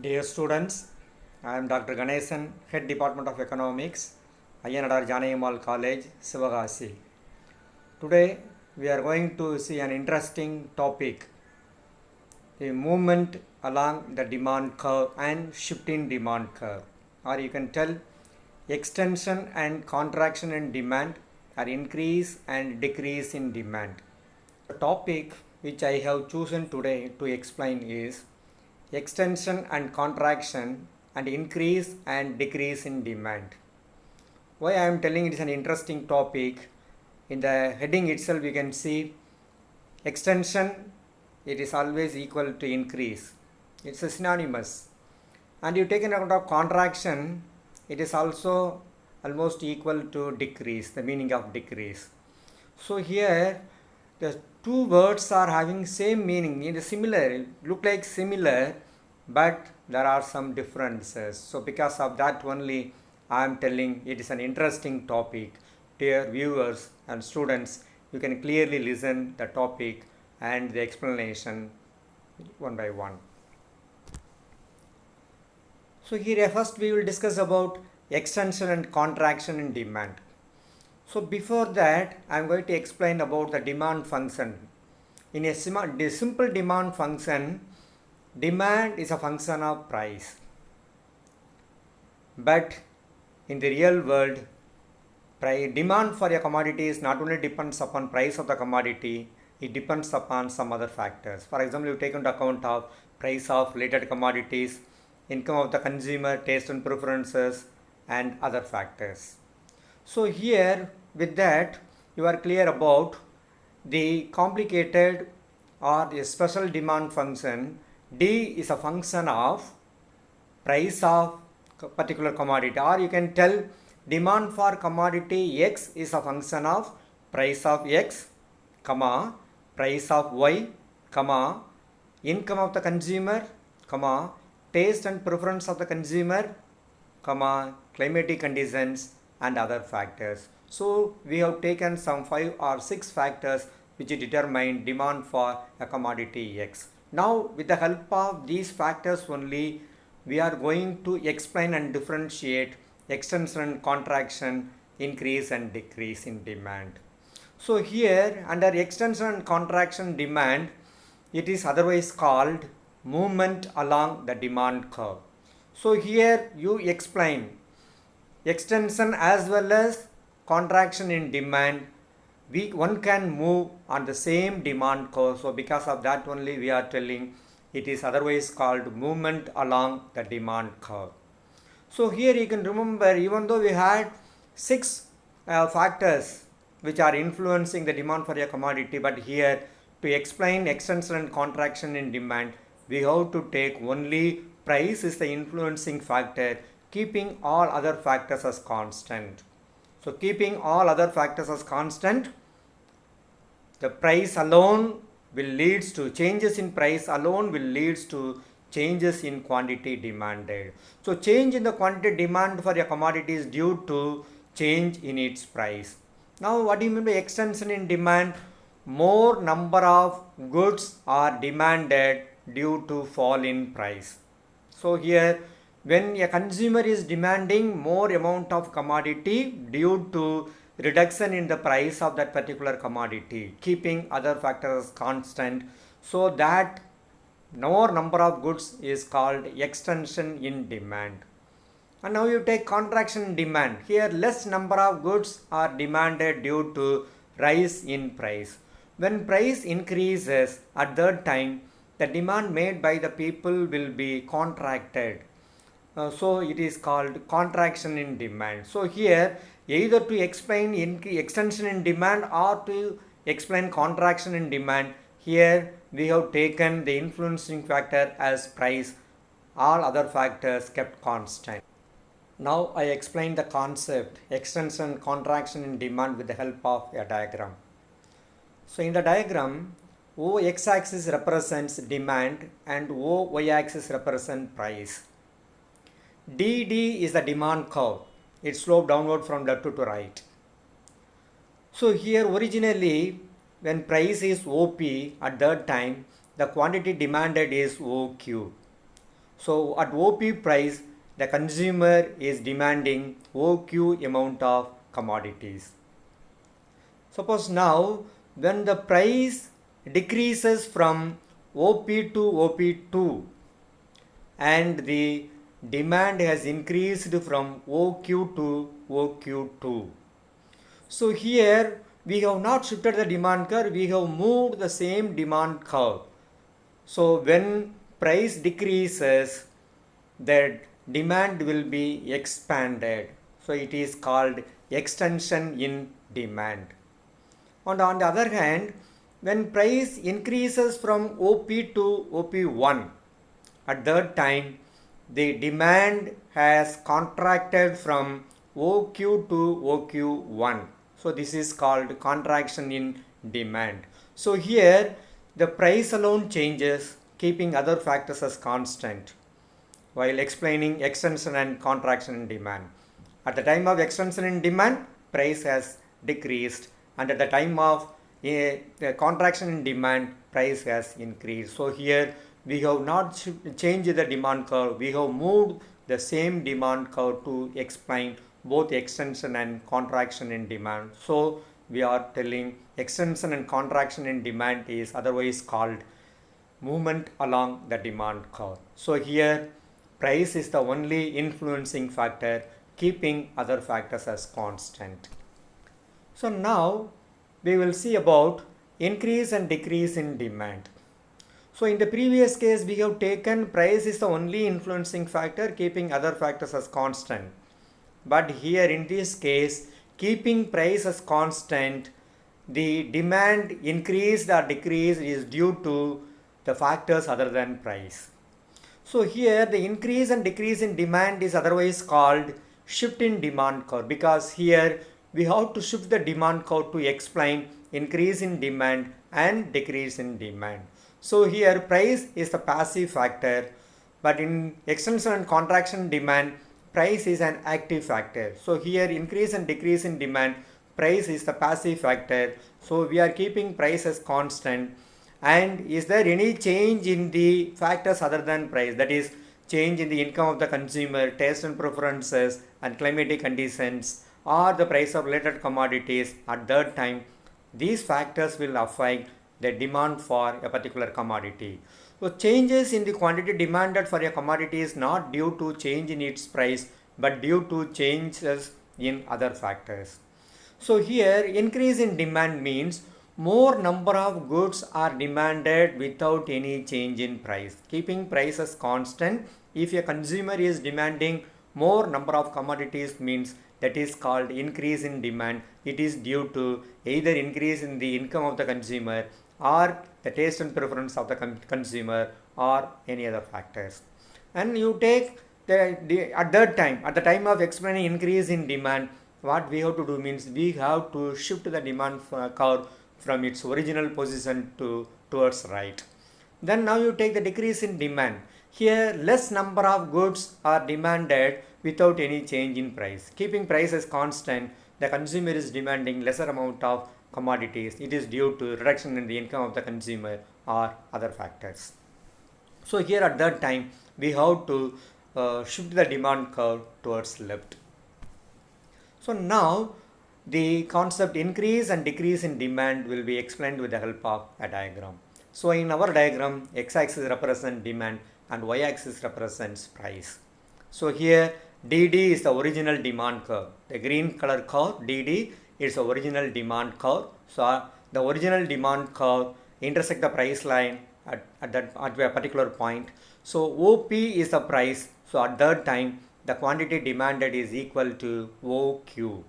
Dear students, I am Dr. Ganesan, Head Department of Economics, Ayyanadar Janayamal College, Sivagasi. Today we are going to see an interesting topic, the movement along the demand curve and shifting demand curve, or you can tell extension and contraction in demand or increase and decrease in demand. The topic which I have chosen today to explain is extension and contraction and increase and decrease in demand. Why I am telling it is an interesting topic. In the heading itself, we can see extension, it is always equal to increase. It's a synonymous. And you take into account of contraction, it is also almost equal to decrease, the meaning of decrease. So here the two words are having same meaning, it is similar, look like similar, but there are some differences. So because of that only I am telling it is an interesting topic. Dear viewers and students, you can clearly listen the topic and the explanation one by one. So here first we will discuss about extension and contraction in demand. So before that, I am going to explain about the demand function. In a simple demand function, demand is a function of price. But in the real world, demand for a commodity is not only depends upon price of the commodity, it depends upon some other factors. For example, you take into account of price of related commodities, income of the consumer, taste and preferences, and other factors. So here with that you are clear about the complicated or the special demand function. D is a function of price of particular commodity, or you can tell demand for commodity X is a function of price of X, comma, price of Y, comma, income of the consumer, comma, taste and preference of the consumer, comma, climatic conditions and other factors. So we have taken some 5 or 6 factors which determine demand for a commodity X. Now with the help of these factors only we are going to explain and differentiate extension and contraction, increase and decrease in demand. So here under extension and contraction demand, it is otherwise called movement along the demand curve. So here you explain extension as well as contraction in demand, one can move on the same demand curve. So because of that only we are telling it is otherwise called movement along the demand curve. So here you can remember, even though we had 6 factors which are influencing the demand for a commodity, but here to explain extension and contraction in demand we have to take only price is the influencing factor, keeping all other factors as constant. So keeping all other factors as constant, the price alone will leads to changes in price alone will leads to changes in quantity demanded. So change in the quantity demand for a commodity is due to change in its price. Now what do you mean by extension in demand? More number of goods are demanded due to fall in price. So here when a consumer is demanding more amount of commodity due to reduction in the price of that particular commodity, keeping other factors constant, so that more number of goods is called extension in demand. And now you take contraction in demand. Here less number of goods are demanded due to rise in price. When price increases at that time, the demand made by the people will be contracted. So it is called contraction in demand. So here either to explain extension in demand or to explain contraction in demand, here we have taken the influencing factor as price, all other factors kept constant. Now I explain the concept extension and contraction in demand with the help of a diagram. So in the diagram, O x-axis represents demand and O y-axis represents price. DD is the demand curve. It slopes downward from left to right. So here originally when price is OP, at that time the quantity demanded is OQ. So at OP price, the consumer is demanding OQ amount of commodities. Suppose now when the price decreases from OP to OP2 and the demand has increased from OQ to OQ2. So here we have not shifted the demand curve, we have moved the same demand curve. So when price decreases, the demand will be expanded. So it is called extension in demand. And on the other hand, when price increases from OP to OP1, at that time the demand has contracted from OQ to OQ1. So this is called contraction in demand. So here the price alone changes, keeping other factors as constant while explaining extension and contraction in demand. At the time of extension in demand, price has decreased, and at the time of a contraction in demand, price has increased. So here we have not changed the demand curve, we have moved the same demand curve to explain both extension and contraction in demand. So we are telling extension and contraction in demand is otherwise called movement along the demand curve. So here price is the only influencing factor, keeping other factors as constant. So now we will see about increase and decrease in demand. So in the previous case we have taken price is the only influencing factor, keeping other factors as constant. But here in this case, keeping price as constant, the demand increased or decreased is due to the factors other than price. So here the increase and decrease in demand is otherwise called shift in demand curve, because here we have to shift the demand curve to explain increase in demand and decrease in demand. So here price is the passive factor, but in extension and contraction demand, price is an active factor. So here increase and decrease in demand, price is the passive factor. So we are keeping price as constant. And is there any change in the factors other than price, that is change in the income of the consumer, taste and preferences and climatic conditions, or the price of related commodities? At that time these factors will affect the demand for a particular commodity. So changes in the quantity demanded for a commodity is not due to change in its price, but due to changes in other factors. So here increase in demand means more number of goods are demanded without any change in price, keeping prices constant. If a consumer is demanding more number of commodities, means that is called increase in demand. It is due to either increase in the income of the consumer or the taste and preference of the consumer or any other factors. And you take at the time of explaining increase in demand, what we have to do means we have to shift the demand curve from its original position towards right. Then now you take the decrease in demand. Here less number of goods are demanded without any change in price. Keeping price as constant, the consumer is demanding lesser amount of commodities. It is due to reduction in the income of the consumer or other factors. So here at that time we have to shift the demand curve towards left. So now the concept increase and decrease in demand will be explained with the help of a diagram. So in our diagram, x-axis represents demand and y-axis represents price. So here DD is the original demand curve. The green color curve DD is the original demand curve. So the original demand curve intersect the price line at a particular point. So OP is the price. So at that time the quantity demanded is equal to OQ.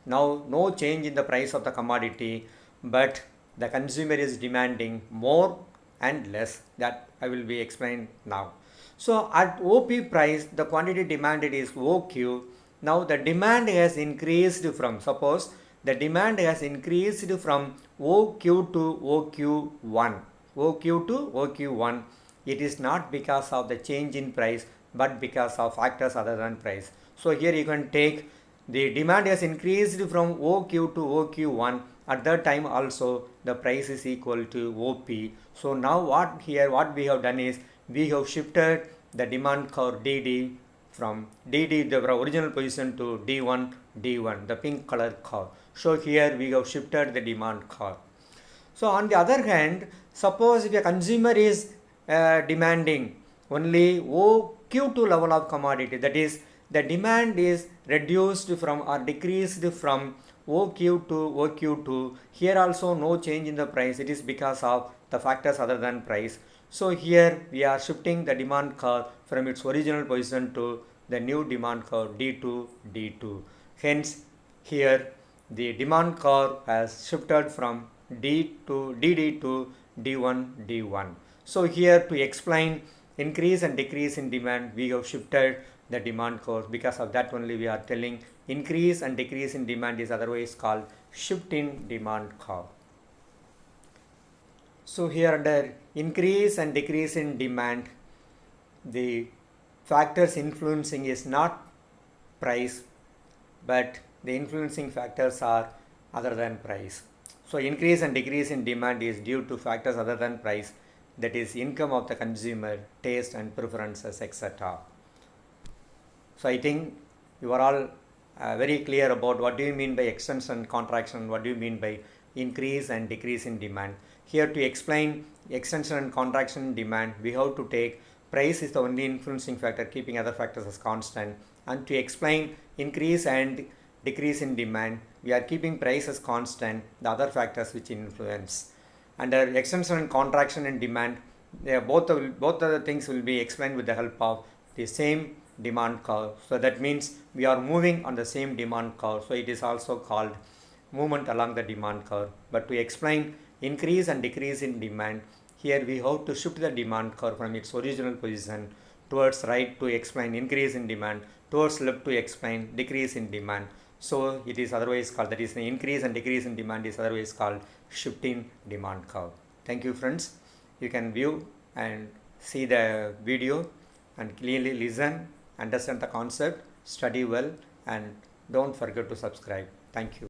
Now no change in the price of the commodity, but the consumer is demanding more and less. That I will be explained now. So at OP price the quantity demanded is OQ. Now the demand has increased from, suppose the demand has increased from OQ to OQ1. OQ to OQ1. It is not because of the change in price, but because of factors other than price. So here you can take the demand has increased from OQ to OQ1. At that time also the price is equal to OP. So now what we have done is we have shifted the demand curve DD from DD, the original position, to D1, D1, the pink color curve. So here we have shifted the demand curve. So on the other hand, suppose if a consumer is demanding only OQ2 level of commodity, that is the demand is reduced from or decreased from OQ to OQ2, here also no change in the price, it is because of the factors other than price. So here we are shifting the demand curve from its original position to the new demand curve D2, D2. Hence here the demand curve has shifted from DD to D1, D1. So here to explain increase and decrease in demand, we have shifted the demand curve. Because of that only we are telling increase and decrease in demand is otherwise called shift in demand curve. So here under increase and decrease in demand, the factors influencing is not price, but the influencing factors are other than price. So increase and decrease in demand is due to factors other than price, that is income of the consumer, taste and preferences, etc. So I think you are all very clear about what do you mean by extension and contraction, what do you mean by increase and decrease in demand. Here to explain extension and contraction in demand, we have to take price is the only influencing factor, keeping other factors as constant. And to explain increase and decrease in demand, we are keeping price as constant, the other factors which influence. Under extension and contraction in demand, both of the things will be explained with the help of the same demand curve. So that means we are moving on the same demand curve. So it is also called movement along the demand curve. But to explain increase and decrease in demand, here we have to shift the demand curve from its original position towards right to explain increase in demand, towards left to explain decrease in demand. So it is otherwise called, that is the increase and decrease in demand is otherwise called shifting demand curve. Thank you friends. You can view and see the video and clearly listen, understand the concept, study well, and don't forget to subscribe. Thank you.